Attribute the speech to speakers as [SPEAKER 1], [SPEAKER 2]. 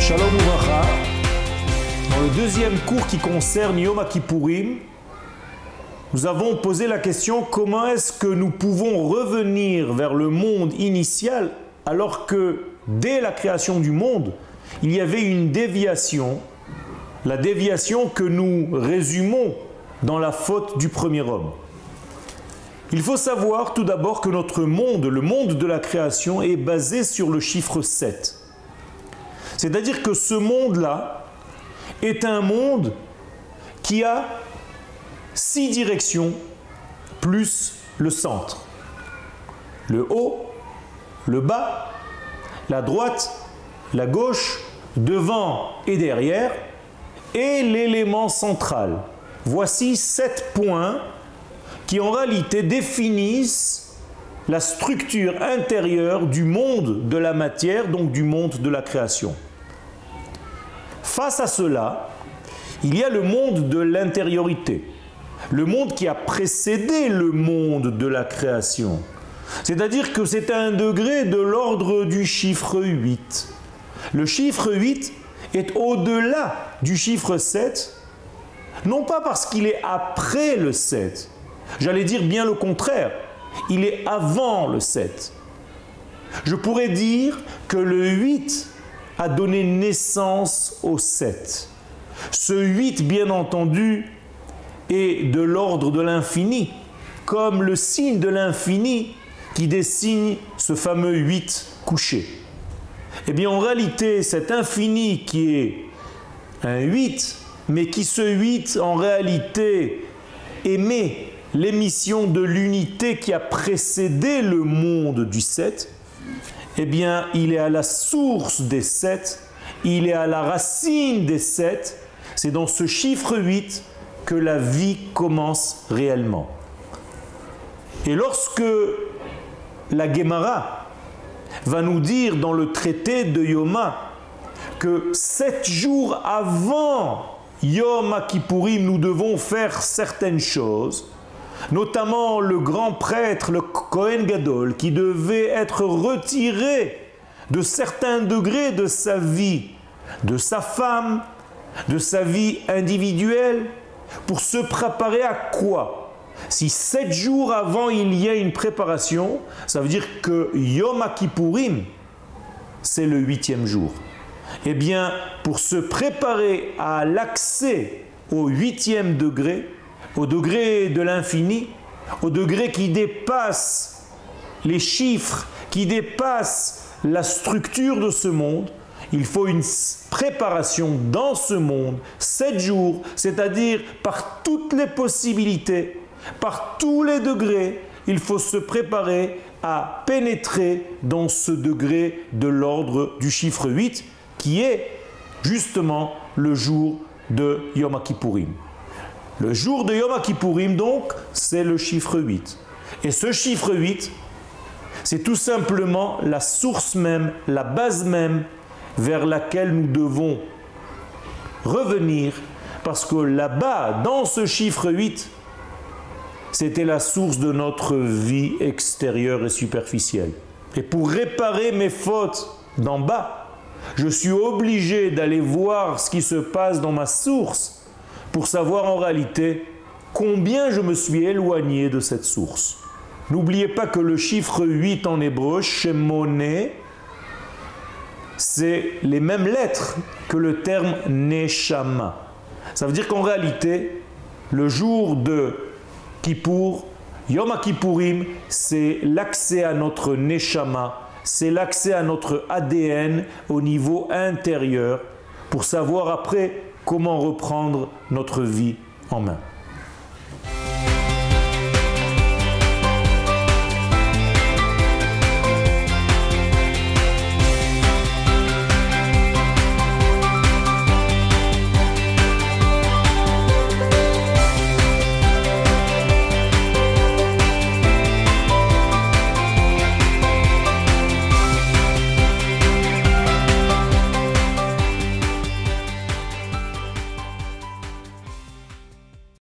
[SPEAKER 1] Shalom Uvracha. Dans le deuxième cours qui concerne Yom Kippourim, nous avons posé la question comment est-ce que nous pouvons revenir vers le monde initial alors que dès la création du monde, il y avait une déviation, la déviation que nous résumons dans la faute du premier homme. Il faut savoir tout d'abord que notre monde, le monde de la création, est basé sur le chiffre 7. C'est-à-dire que ce monde-là est un monde qui a 6 directions plus le centre. Le haut, le bas, la droite, la gauche, devant et derrière, et l'élément central. Voici 7 points qui en réalité définissent la structure intérieure du monde de la matière, donc du monde de la création. Face à cela, il y a le monde de l'intériorité, le monde qui a précédé le monde de la création. C'est-à-dire que c'est un degré de l'ordre du chiffre 8. Le chiffre 8 est au-delà du chiffre 7, non pas parce qu'il est après le 7, j'allais dire bien le contraire, il est avant le 7. Je pourrais dire que le 8 a donné naissance au 7. Ce 8, bien entendu, est de l'ordre de l'infini, comme le signe de l'infini qui dessine ce fameux 8 couché. Eh bien, en réalité, cet infini qui est un 8, mais qui ce 8, en réalité, émet l'émission de l'unité qui a précédé le monde du 7, eh bien, il est à la source des 7, il est à la racine des 7, c'est dans ce chiffre 8 que la vie commence réellement. Et lorsque la Gemara va nous dire dans le traité de Yoma que 7 jours avant Yom Kippourim, nous devons faire certaines choses, notamment le grand prêtre, le Kohen Gadol, qui devait être retiré de certains degrés de sa vie, de sa femme, de sa vie individuelle, pour se préparer à quoi? Si 7 jours avant il y a une préparation, ça veut dire que Yom Kippourim, c'est le 8e jour. Eh bien, pour se préparer à l'accès au 8e degré, au degré de l'infini, au degré qui dépasse les chiffres, qui dépasse la structure de ce monde, il faut une préparation dans ce monde, 7 jours, c'est-à-dire par toutes les possibilités, par tous les degrés, il faut se préparer à pénétrer dans ce degré de l'ordre du chiffre 8, qui est justement le jour de Yom Kippourim. Le jour de Yom Kippourim, donc, c'est le chiffre 8. Et ce chiffre 8, c'est tout simplement la source même, la base même vers laquelle nous devons revenir, parce que là-bas, dans ce chiffre 8, c'était la source de notre vie extérieure et superficielle. Et pour réparer mes fautes d'en bas, je suis obligé d'aller voir ce qui se passe dans ma source pour savoir en réalité combien je me suis éloigné de cette source. N'oubliez pas que le chiffre 8 en hébreu, Shemoné, c'est les mêmes lettres que le terme Neshama. Ça veut dire qu'en réalité, le jour de Kippour, Yom Kippourim, c'est l'accès à notre Neshama, c'est l'accès à notre ADN au niveau intérieur pour savoir après comment reprendre notre vie en main.